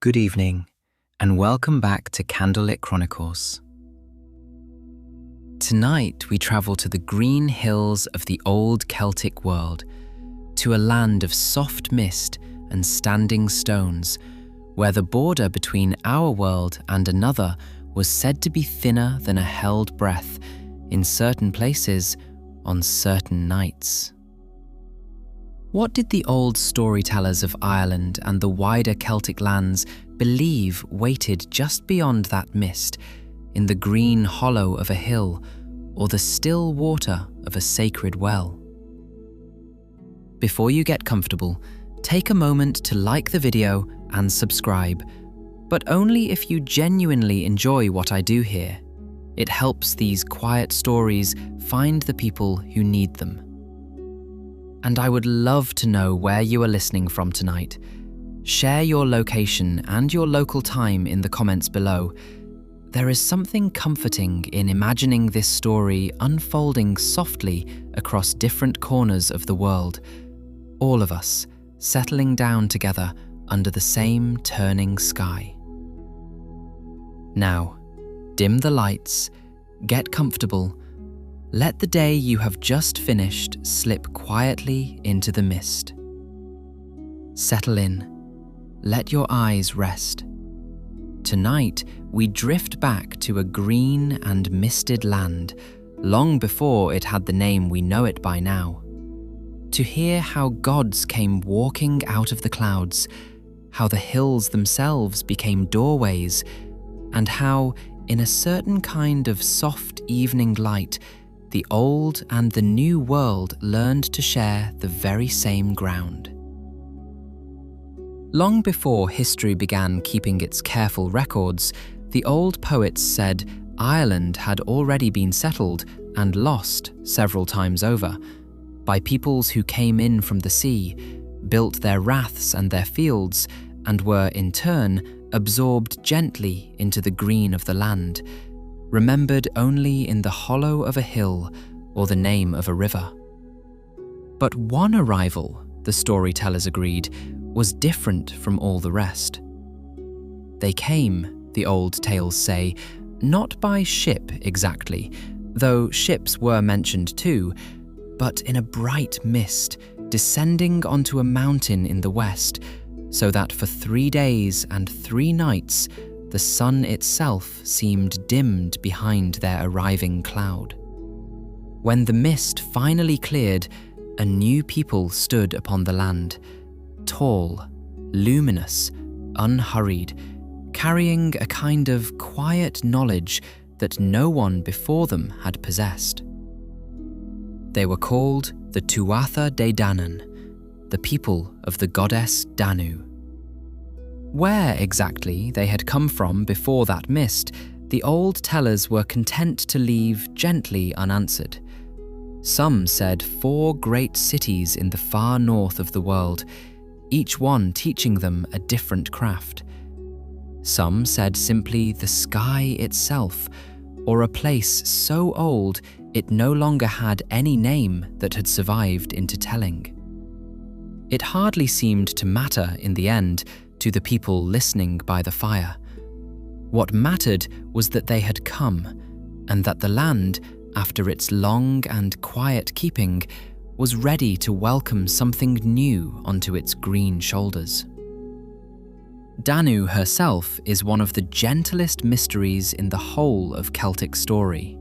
Good evening, and welcome back to Candlelit Chronicles. Tonight we travel to the green hills of the old Celtic world, to a land of soft mist and standing stones, where the border between our world and another was said to be thinner than a held breath, in certain places, on certain nights. What did the old storytellers of Ireland and the wider Celtic lands believe waited just beyond that mist, in the green hollow of a hill or the still water of a sacred well? Before you get comfortable, take a moment to like the video and subscribe, but only if you genuinely enjoy what I do here. It helps these quiet stories find the people who need them. And I would love to know where you are listening from tonight. Share your location and your local time in the comments below. There is something comforting in imagining this story unfolding softly across different corners of the world, all of us settling down together under the same turning sky. Now, dim the lights, get comfortable. Let the day you have just finished slip quietly into the mist. Settle in. Let your eyes rest. Tonight, we drift back to a green and misted land, long before it had the name we know it by now. To hear how gods came walking out of the clouds, how the hills themselves became doorways, and how, in a certain kind of soft evening light, the old and the new world learned to share the very same ground. Long before history began keeping its careful records, the old poets said Ireland had already been settled and lost several times over by peoples who came in from the sea, built their raths and their fields, and were in turn absorbed gently into the green of the land, remembered only in the hollow of a hill or the name of a river. But one arrival, the storytellers agreed, was different from all the rest. They came, the old tales say, not by ship exactly, though ships were mentioned too, but in a bright mist descending onto a mountain in the west, so that for 3 days and 3 nights the sun itself seemed dimmed behind their arriving cloud. When the mist finally cleared, a new people stood upon the land, tall, luminous, unhurried, carrying a kind of quiet knowledge that no one before them had possessed. They were called the Tuatha Dé Danann, the people of the goddess Danu. Where exactly they had come from before that mist, the old tellers were content to leave gently unanswered. Some said 4 great cities in the far north of the world, each one teaching them a different craft. Some said simply the sky itself, or a place so old it no longer had any name that had survived into telling. It hardly seemed to matter in the end to the people listening by the fire. What mattered was that they had come, and that the land, after its long and quiet keeping, was ready to welcome something new onto its green shoulders. Danu herself is one of the gentlest mysteries in the whole of Celtic story.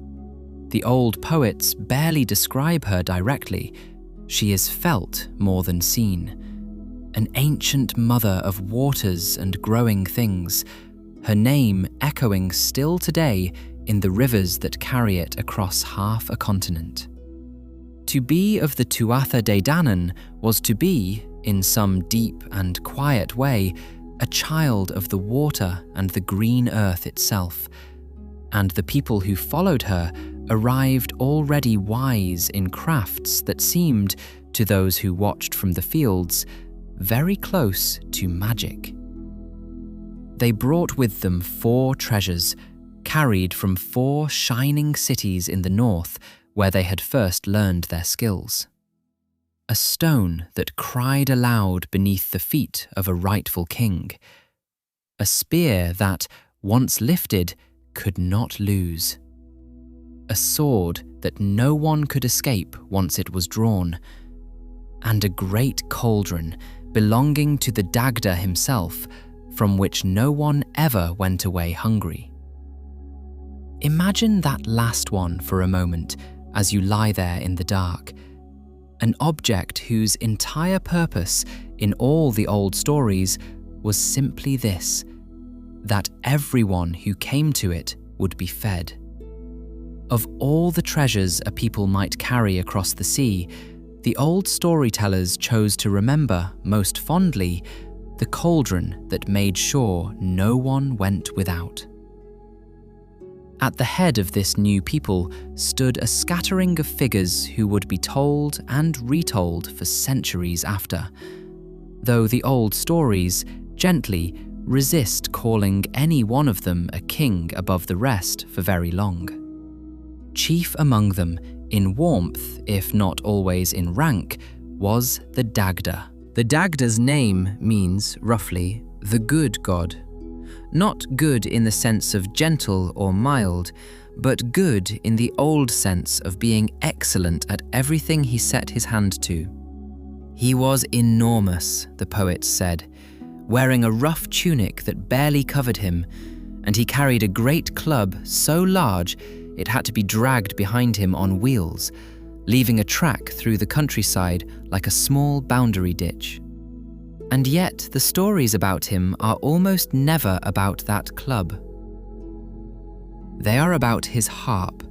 The old poets barely describe her directly. She is felt more than seen. An ancient mother of waters and growing things, her name echoing still today in the rivers that carry it across half a continent. To be of the Tuatha Dé Danann was to be, in some deep and quiet way, a child of the water and the green earth itself, and the people who followed her arrived already wise in crafts that seemed, to those who watched from the fields, very close to magic. They brought with them 4 treasures, carried from 4 shining cities in the north where they had first learned their skills. A stone that cried aloud beneath the feet of a rightful king, a spear that, once lifted, could not lose, a sword that no one could escape once it was drawn, and a great cauldron belonging to the Dagda himself, from which no one ever went away hungry. Imagine that last one for a moment as you lie there in the dark, an object whose entire purpose in all the old stories was simply this, that everyone who came to it would be fed. Of all the treasures a people might carry across the sea, the old storytellers chose to remember most fondly the cauldron that made sure no one went without. At the head of this new people stood a scattering of figures who would be told and retold for centuries after, though the old stories gently resist calling any one of them a king above the rest for very long. Chief among them, in warmth if not always in rank, was the Dagda. The Dagda's name means, roughly, the good god. Not good in the sense of gentle or mild, but good in the old sense of being excellent at everything he set his hand to. He was enormous, the poets said, wearing a rough tunic that barely covered him, and he carried a great club so large it had to be dragged behind him on wheels, leaving a track through the countryside like a small boundary ditch. And yet the stories about him are almost never about that club. They are about his harp,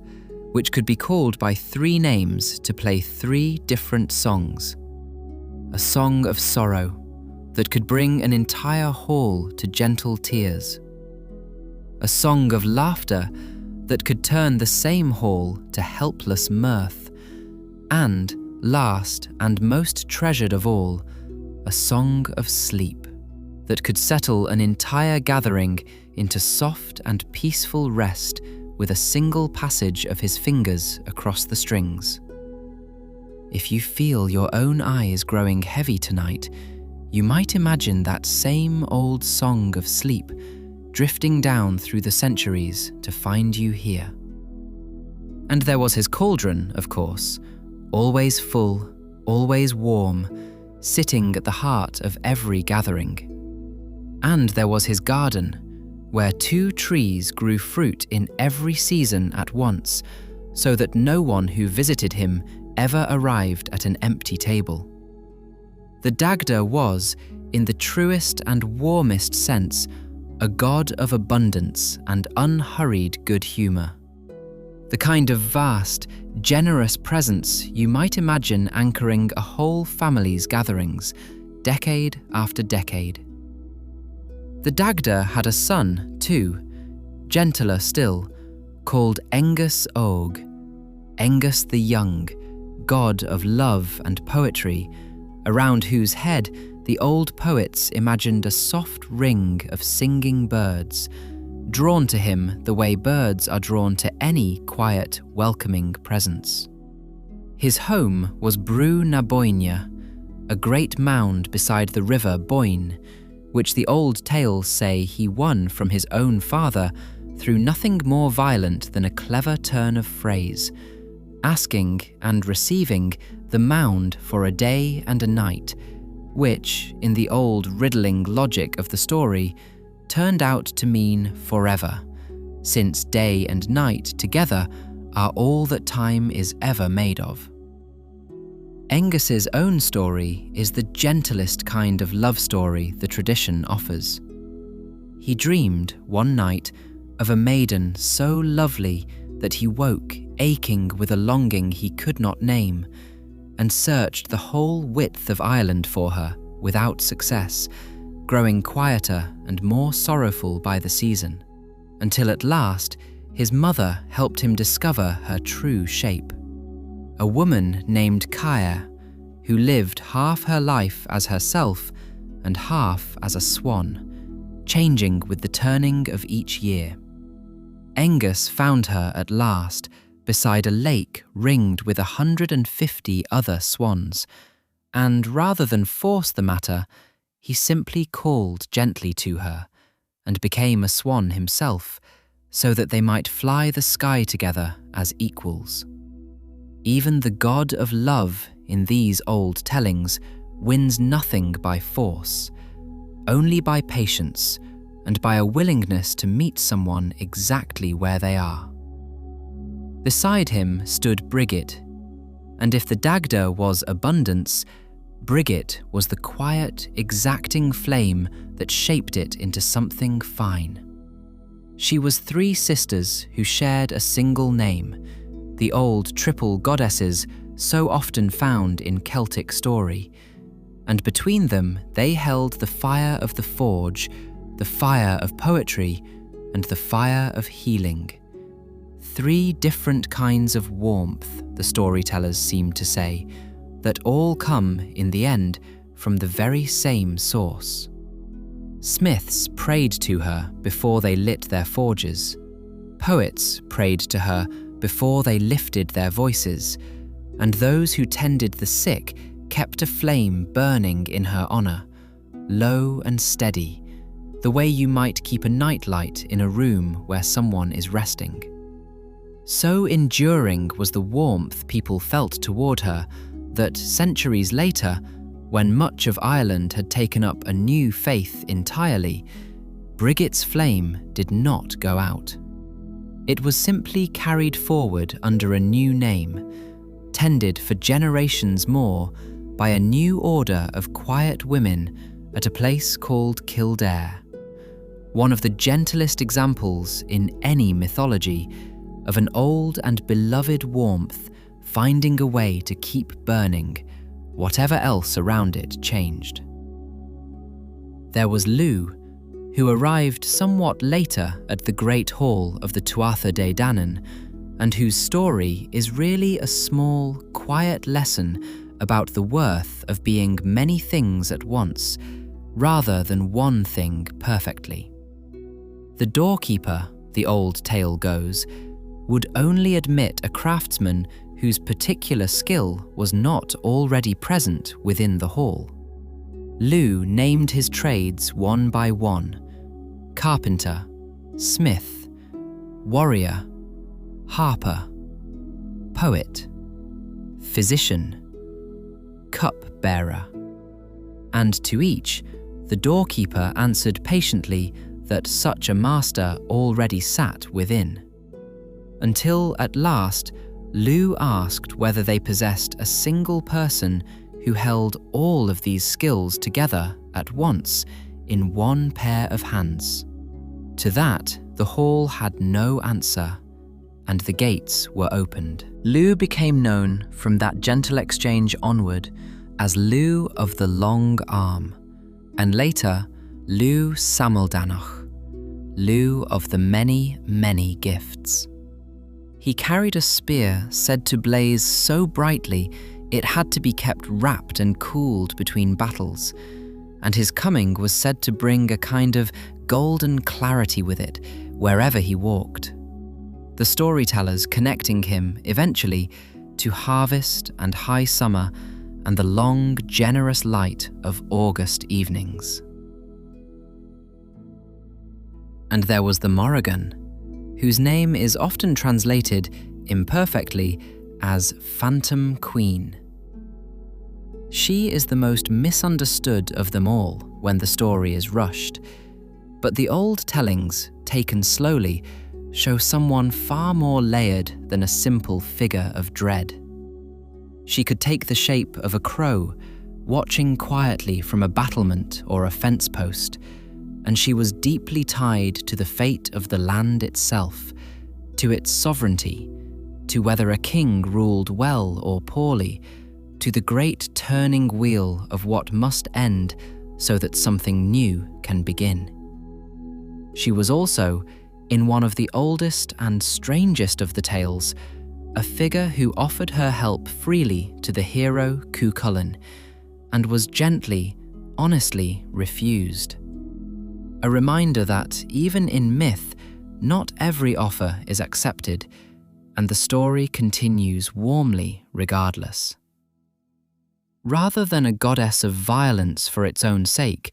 which could be called by 3 names to play 3 different songs. A song of sorrow that could bring an entire hall to gentle tears. A song of laughter that could turn the same hall to helpless mirth. And, last and most treasured of all, a song of sleep that could settle an entire gathering into soft and peaceful rest with a single passage of his fingers across the strings. If you feel your own eyes growing heavy tonight, you might imagine that same old song of sleep drifting down through the centuries to find you here. And there was his cauldron, of course, always full, always warm, sitting at the heart of every gathering. And there was his garden, where 2 trees grew fruit in every season at once, so that no one who visited him ever arrived at an empty table. The Dagda was, in the truest and warmest sense, a god of abundance and unhurried good humour. The kind of vast, generous presence you might imagine anchoring a whole family's gatherings, decade after decade. The Dagda had a son, too, gentler still, called Aengus Óg, Aengus the Young, god of love and poetry, around whose head the old poets imagined a soft ring of singing birds, drawn to him the way birds are drawn to any quiet, welcoming presence. His home was Brú na Boinne, a great mound beside the river Boyne, which the old tales say he won from his own father through nothing more violent than a clever turn of phrase, asking and receiving the mound for a day and a night, which, in the old riddling logic of the story, turned out to mean forever, since day and night together are all that time is ever made of. Aengus's own story is the gentlest kind of love story the tradition offers. He dreamed, one night, of a maiden so lovely that he woke aching with a longing he could not name, and searched the whole width of Ireland for her without success, growing quieter and more sorrowful by the season, until at last his mother helped him discover her true shape. A woman named Caer, who lived half her life as herself and half as a swan, changing with the turning of each year. Aengus found her at last beside a lake ringed with 150 other swans, and rather than force the matter, he simply called gently to her, and became a swan himself, so that they might fly the sky together as equals. Even the god of love in these old tellings wins nothing by force, only by patience and by a willingness to meet someone exactly where they are. Beside him stood Brigid, and if the Dagda was abundance, Brigid was the quiet, exacting flame that shaped it into something fine. She was 3 sisters who shared a single name, the old triple goddesses so often found in Celtic story, and between them they held the fire of the forge, the fire of poetry, and the fire of healing. 3 different kinds of warmth, the storytellers seem to say, that all come, in the end, from the very same source. Smiths prayed to her before they lit their forges. Poets prayed to her before they lifted their voices, and those who tended the sick kept a flame burning in her honour, low and steady, the way you might keep a nightlight in a room where someone is resting. So enduring was the warmth people felt toward her that centuries later, when much of Ireland had taken up a new faith entirely, Brigid's flame did not go out. It was simply carried forward under a new name, tended for generations more by a new order of quiet women at a place called Kildare, one of the gentlest examples in any mythology of an old and beloved warmth finding a way to keep burning, whatever else around it changed. There was Lugh, who arrived somewhat later at the Great Hall of the Tuatha Dé Danann, and whose story is really a small, quiet lesson about the worth of being many things at once, rather than one thing perfectly. The doorkeeper, the old tale goes, would only admit a craftsman whose particular skill was not already present within the hall. Lugh named his trades one by one: carpenter, smith, warrior, harper, poet, physician, cup-bearer. And to each, the doorkeeper answered patiently that such a master already sat within. Until at last, Lugh asked whether they possessed a single person who held all of these skills together at once in one pair of hands. To that, the hall had no answer, and the gates were opened. Lugh became known from that gentle exchange onward as Lugh of the Long Arm, and later Lugh Samaldanoch, Lugh of the Many, Many Gifts. He carried a spear said to blaze so brightly it had to be kept wrapped and cooled between battles, and his coming was said to bring a kind of golden clarity with it wherever he walked, the storytellers connecting him eventually to harvest and high summer and the long, generous light of August evenings. And there was the Morrígan, whose name is often translated, imperfectly, as Phantom Queen. She is the most misunderstood of them all when the story is rushed, but the old tellings, taken slowly, show someone far more layered than a simple figure of dread. She could take the shape of a crow, watching quietly from a battlement or a fence post, and she was deeply tied to the fate of the land itself, to its sovereignty, to whether a king ruled well or poorly, to the great turning wheel of what must end so that something new can begin. She was also, in one of the oldest and strangest of the tales, a figure who offered her help freely to the hero Cuchulainn, and was gently, honestly refused. A reminder that, even in myth, not every offer is accepted, and the story continues warmly regardless. Rather than a goddess of violence for its own sake,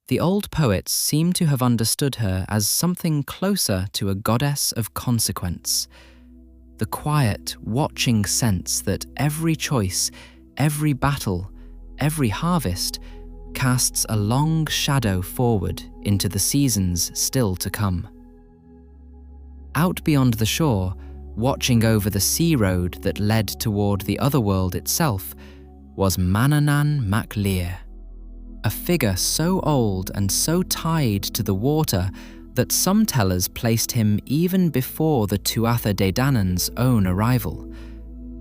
The old poets seem to have understood her as something closer to a goddess of consequence. The quiet, watching sense that every choice, every battle, every harvest casts a long shadow forward into the seasons still to come. Out beyond the shore, watching over the sea road that led toward the Otherworld itself, was Manannán mac Lir, a figure so old and so tied to the water that some tellers placed him even before the Tuatha Dé Danann's own arrival,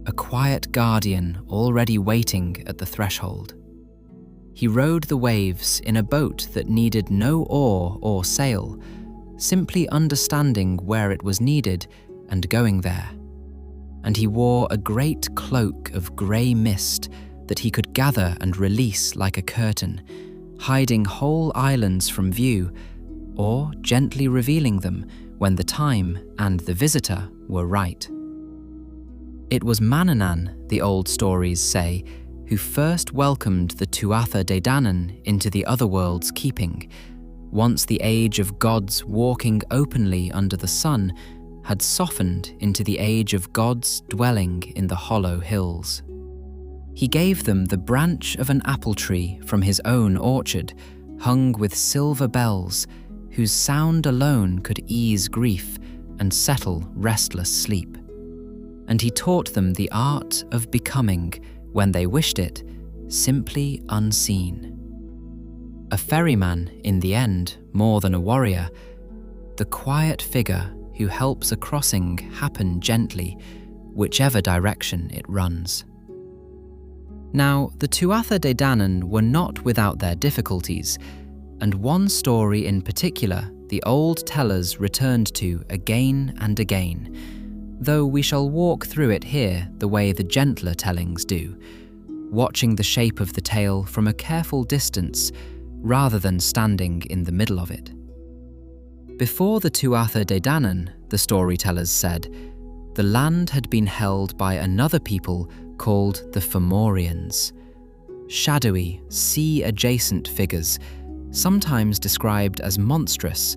a quiet guardian already waiting at the threshold. He rode the waves in a boat that needed no oar or sail, simply understanding where it was needed and going there. And he wore a great cloak of grey mist that he could gather and release like a curtain, hiding whole islands from view, or gently revealing them when the time and the visitor were right. It was Manannán, the old stories say, who first welcomed the Tuatha Dé Danann into the Otherworld's keeping, once the age of gods walking openly under the sun had softened into the age of gods dwelling in the hollow hills. He gave them the branch of an apple tree from his own orchard, hung with silver bells, whose sound alone could ease grief and settle restless sleep. And he taught them the art of becoming, when they wished it, simply unseen. A ferryman, in the end, more than a warrior, the quiet figure who helps a crossing happen gently, whichever direction it runs. Now, the Tuatha Dé Danann were not without their difficulties, and one story in particular the old tellers returned to again and again, though we shall walk through it here the way the gentler tellings do, watching the shape of the tale from a careful distance rather than standing in the middle of it. Before the Tuatha Dé Danann, the storytellers said, the land had been held by another people called the Fomorians, shadowy, sea-adjacent figures, sometimes described as monstrous,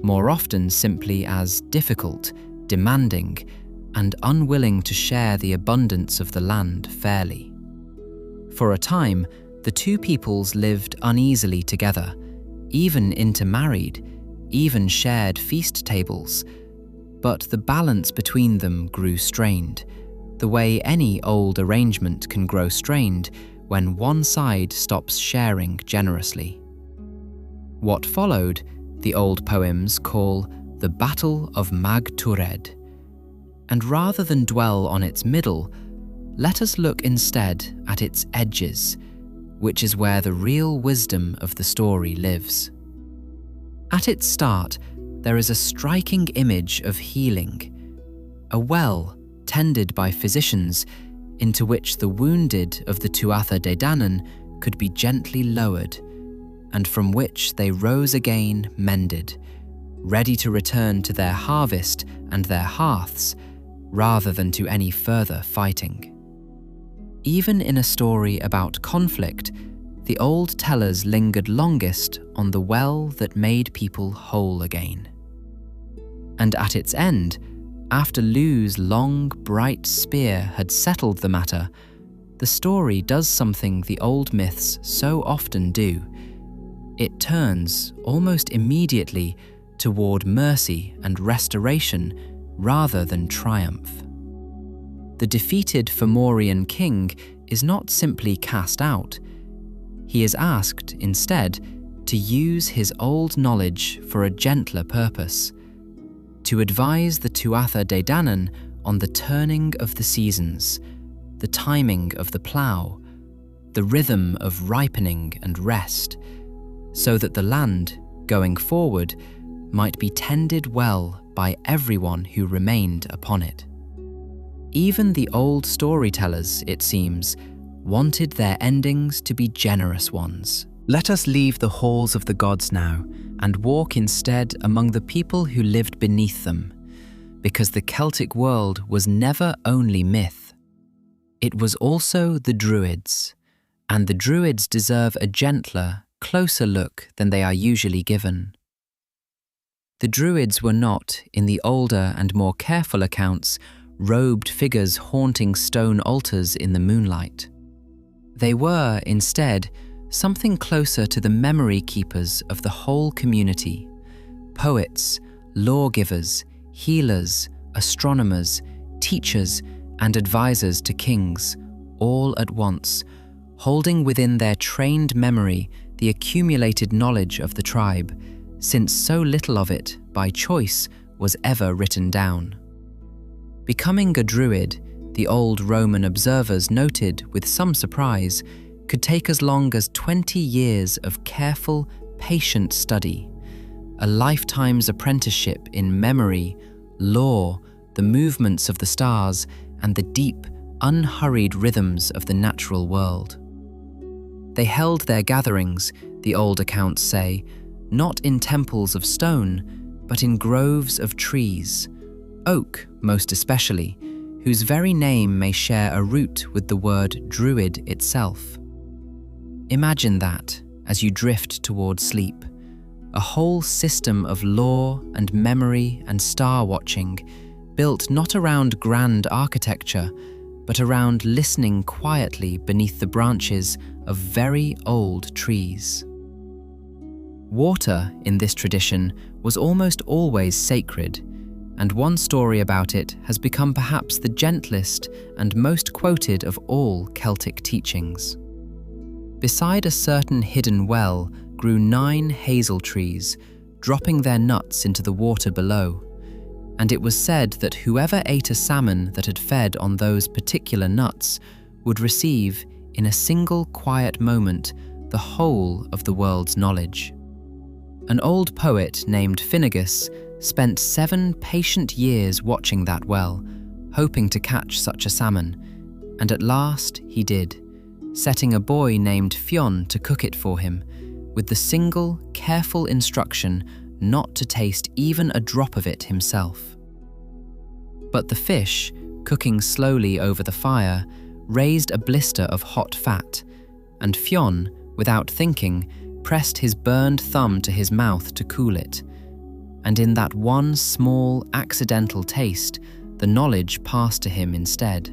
more often simply as difficult, demanding, and unwilling to share the abundance of the land fairly. For a time, the two peoples lived uneasily together, even intermarried, even shared feast tables, but the balance between them grew strained, the way any old arrangement can grow strained when one side stops sharing generously. What followed, the old poems call the Battle of Mag Tuired, and rather than dwell on its middle, let us look instead at its edges, which is where the real wisdom of the story lives. At its start, there is a striking image of healing, a well tended by physicians into which the wounded of the Tuatha Dé Danann could be gently lowered, and from which they rose again mended, ready to return to their harvest and their hearths, rather than to any further fighting. Even in a story about conflict, the old tellers lingered longest on the well that made people whole again. And at its end, after Lugh's long, bright spear had settled the matter, the story does something the old myths so often do. It turns, almost immediately, toward mercy and restoration rather than triumph. The defeated Fomorian king is not simply cast out. He is asked, instead, to use his old knowledge for a gentler purpose, to advise the Tuatha Dé Danann on the turning of the seasons, the timing of the plough, the rhythm of ripening and rest, so that the land, going forward, might be tended well by everyone who remained upon it. Even the old storytellers, it seems, wanted their endings to be generous ones. Let us leave the halls of the gods now and walk instead among the people who lived beneath them, because the Celtic world was never only myth. It was also the Druids, and the Druids deserve a gentler, closer look than they are usually given. The Druids were not, in the older and more careful accounts, robed figures haunting stone altars in the moonlight. They were, instead, something closer to the memory keepers of the whole community: poets, lawgivers, healers, astronomers, teachers, and advisors to kings, all at once, holding within their trained memory the accumulated knowledge of the tribe, since so little of it, by choice, was ever written down. Becoming a Druid, the old Roman observers noted with some surprise, could take as long as 20 years of careful, patient study, a lifetime's apprenticeship in memory, law, the movements of the stars, and the deep, unhurried rhythms of the natural world. They held their gatherings, the old accounts say, not in temples of stone, but in groves of trees, oak most especially, whose very name may share a root with the word Druid itself. Imagine that, as you drift toward sleep, a whole system of law and memory and star-watching, built not around grand architecture, but around listening quietly beneath the branches of very old trees. Water, in this tradition, was almost always sacred, and one story about it has become perhaps the gentlest and most quoted of all Celtic teachings. Beside a certain hidden well grew 9 hazel trees, dropping their nuts into the water below, and it was said that whoever ate a salmon that had fed on those particular nuts would receive, in a single quiet moment, the whole of the world's knowledge. An old poet named Finnegas spent 7 patient years watching that well, hoping to catch such a salmon, and at last he did, setting a boy named Fionn to cook it for him, with the single, careful instruction not to taste even a drop of it himself. But the fish, cooking slowly over the fire, raised a blister of hot fat, and Fionn, without thinking, pressed his burned thumb to his mouth to cool it, and in that one small, accidental taste, the knowledge passed to him instead.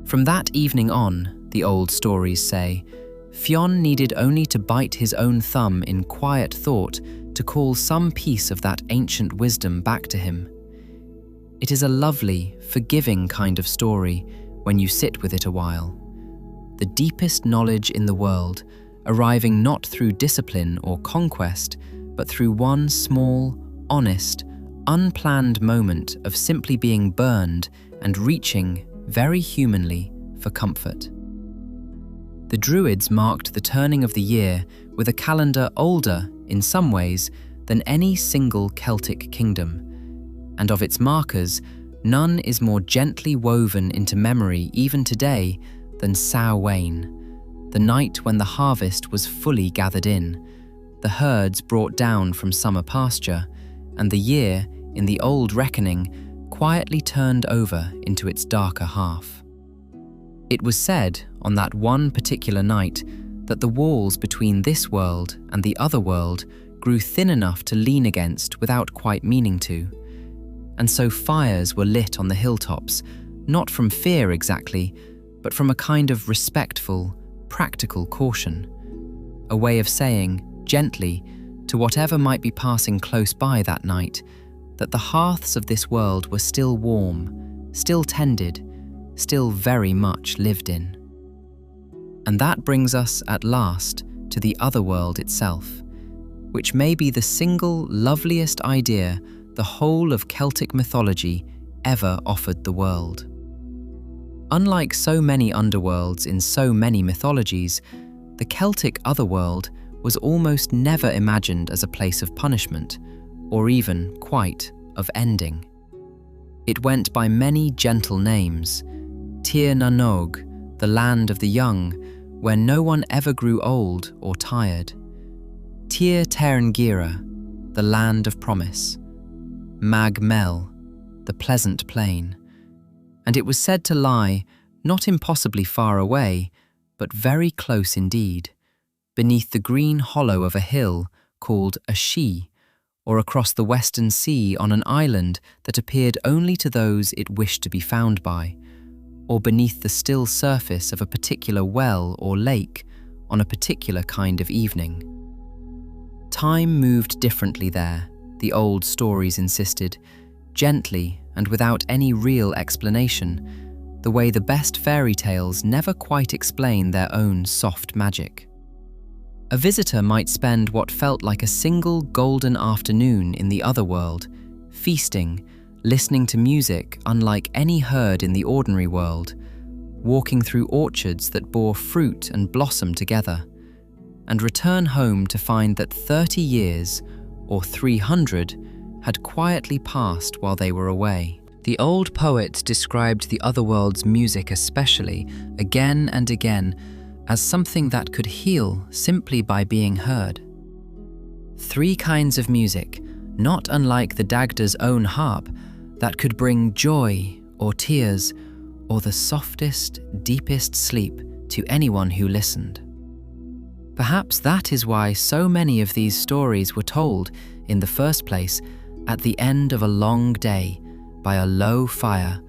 From that evening on, the old stories say, Fionn needed only to bite his own thumb in quiet thought to call some piece of that ancient wisdom back to him. It is a lovely, forgiving kind of story when you sit with it a while. The deepest knowledge in the world, arriving not through discipline or conquest, but through one small, honest, unplanned moment of simply being burned and reaching, very humanly, for comfort. The Druids marked the turning of the year with a calendar older, in some ways, than any single Celtic kingdom, and of its markers, none is more gently woven into memory even today than Samhain, the night when the harvest was fully gathered in, the herds brought down from summer pasture, and the year, in the old reckoning, quietly turned over into its darker half. It was said, on that one particular night, that the walls between this world and the other world grew thin enough to lean against without quite meaning to, and so fires were lit on the hilltops, not from fear exactly, but from a kind of respectful, practical caution, a way of saying, gently, to whatever might be passing close by that night, that the hearths of this world were still warm, still tended, still very much lived in. And that brings us at last to the Otherworld itself, which may be the single loveliest idea the whole of Celtic mythology ever offered the world. Unlike so many underworlds in so many mythologies, the Celtic Otherworld was almost never imagined as a place of punishment, or even, quite, of ending. It went by many gentle names: Tir na Nog, the land of the young, where no one ever grew old or tired; Tir Tairn Gira, the land of promise; Mag Mel, the pleasant plain, and it was said to lie, not impossibly far away, but very close indeed, beneath the green hollow of a hill called a she, or across the western sea on an island that appeared only to those it wished to be found by, or beneath the still surface of a particular well or lake on a particular kind of evening. Time moved differently there, the old stories insisted, gently and without any real explanation, the way the best fairy tales never quite explain their own soft magic. A visitor might spend what felt like a single golden afternoon in the Otherworld, feasting, listening to music unlike any heard in the ordinary world, walking through orchards that bore fruit and blossom together, and return home to find that 30 years, or 300, had quietly passed while they were away. The old poet described the Otherworld's music especially, again and again, as something that could heal simply by being heard. 3 kinds of music, not unlike the Dagda's own harp, that could bring joy or tears or the softest, deepest sleep to anyone who listened. Perhaps that is why so many of these stories were told, in the first place, at the end of a long day, by a low fire,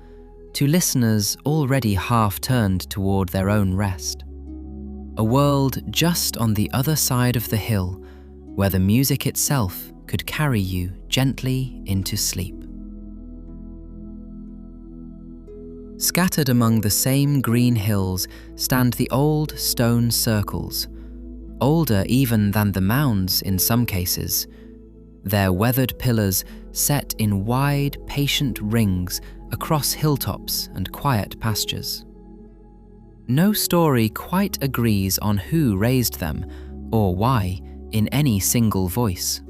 to listeners already half turned toward their own rest. A world just on the other side of the hill, where the music itself could carry you gently into sleep. Scattered among the same green hills stand the old stone circles, older even than the mounds in some cases, their weathered pillars set in wide, patient rings across hilltops and quiet pastures. No story quite agrees on who raised them, or why, in any single voice.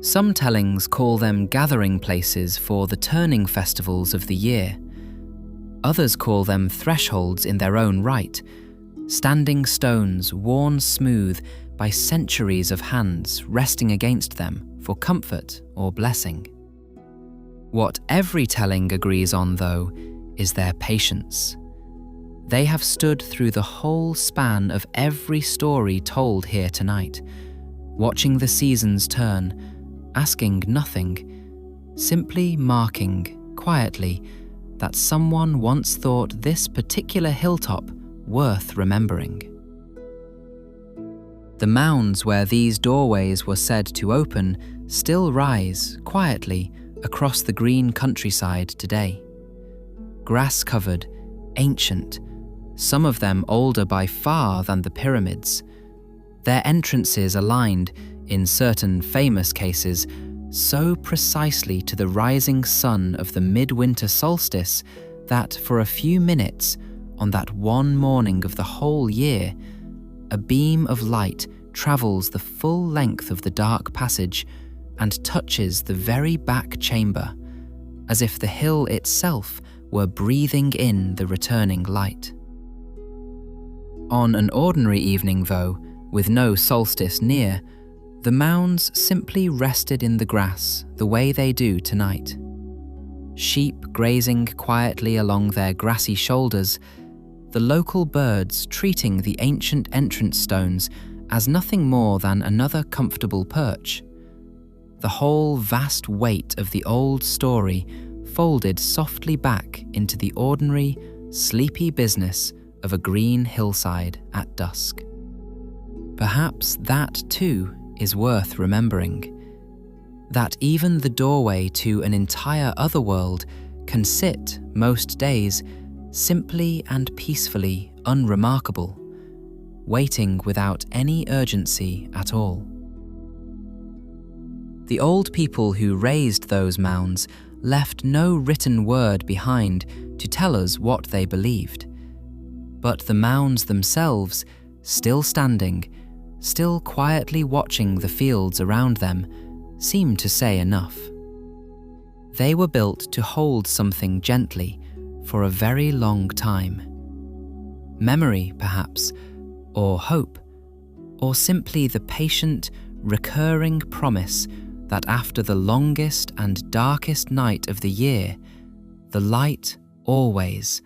Some tellings call them gathering places for the turning festivals of the year. Others call them thresholds in their own right, standing stones worn smooth by centuries of hands resting against them for comfort or blessing. What every telling agrees on, though, is their patience. They have stood through the whole span of every story told here tonight, watching the seasons turn, asking nothing, simply marking, quietly, that someone once thought this particular hilltop worth remembering. The mounds where these doorways were said to open still rise, quietly, across the green countryside today. Grass-covered, ancient, some of them older by far than the pyramids. Their entrances aligned, in certain famous cases, so precisely to the rising sun of the midwinter solstice that for a few minutes, on that one morning of the whole year, a beam of light travels the full length of the dark passage and touches the very back chamber, as if the hill itself were breathing in the returning light. On an ordinary evening, though, with no solstice near, the mounds simply rested in the grass the way they do tonight. Sheep grazing quietly along their grassy shoulders, the local birds treating the ancient entrance stones as nothing more than another comfortable perch. The whole vast weight of the old story folded softly back into the ordinary, sleepy business of a green hillside at dusk. Perhaps that too is worth remembering. That even the doorway to an entire otherworld can sit, most days, simply and peacefully unremarkable, waiting without any urgency at all. The old people who raised those mounds left no written word behind to tell us what they believed. But the mounds themselves, still standing, still quietly watching the fields around them, seem to say enough. They were built to hold something gently for a very long time. Memory, perhaps, or hope, or simply the patient, recurring promise that after the longest and darkest night of the year, the light always,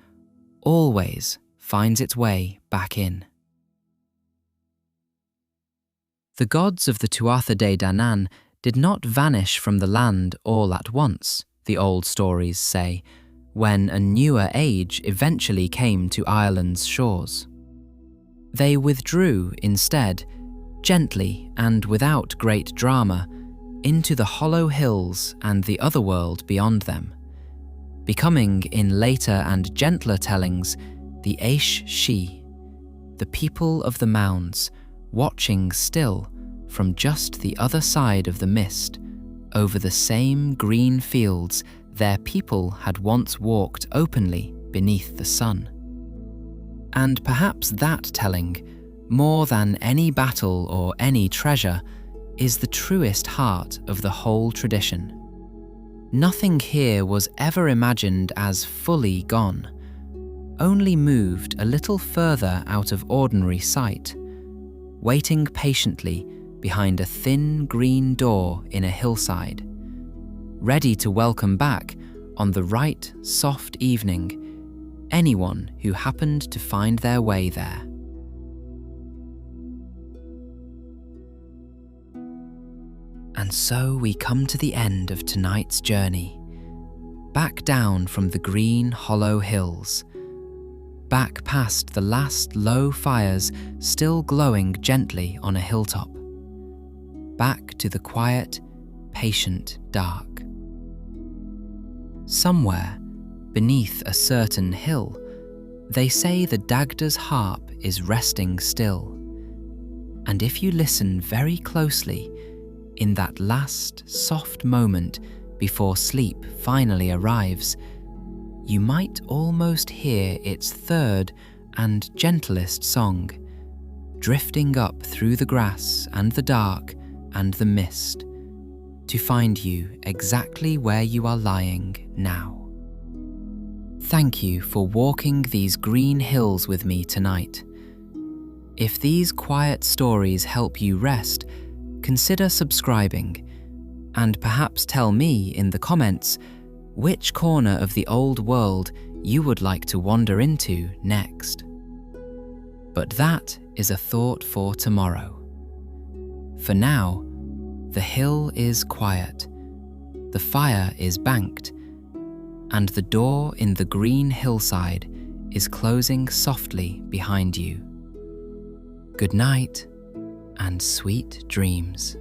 always finds its way back in. The gods of the Tuatha Dé Danann did not vanish from the land all at once, the old stories say, when a newer age eventually came to Ireland's shores. They withdrew instead, gently and without great drama, into the hollow hills and the otherworld beyond them, becoming in later and gentler tellings the Aish She, the people of the mounds, watching still from just the other side of the mist, over the same green fields their people had once walked openly beneath the sun. And perhaps that telling, more than any battle or any treasure, is the truest heart of the whole tradition. Nothing here was ever imagined as fully gone, only moved a little further out of ordinary sight, waiting patiently behind a thin green door in a hillside, ready to welcome back on the right soft evening anyone who happened to find their way there. And so we come to the end of tonight's journey, back down from the green hollow hills, back past the last low fires still glowing gently on a hilltop, back to the quiet, patient dark. Somewhere, beneath a certain hill, they say the Dagda's harp is resting still. And if you listen very closely, in that last soft moment before sleep finally arrives, you might almost hear its third and gentlest song, drifting up through the grass and the dark and the mist, to find you exactly where you are lying now. Thank you for walking these green hills with me tonight. If these quiet stories help you rest, consider subscribing, and perhaps tell me in the comments which corner of the old world you would like to wander into next. But that is a thought for tomorrow. For now, the hill is quiet, the fire is banked, and the door in the green hillside is closing softly behind you. Good night and sweet dreams.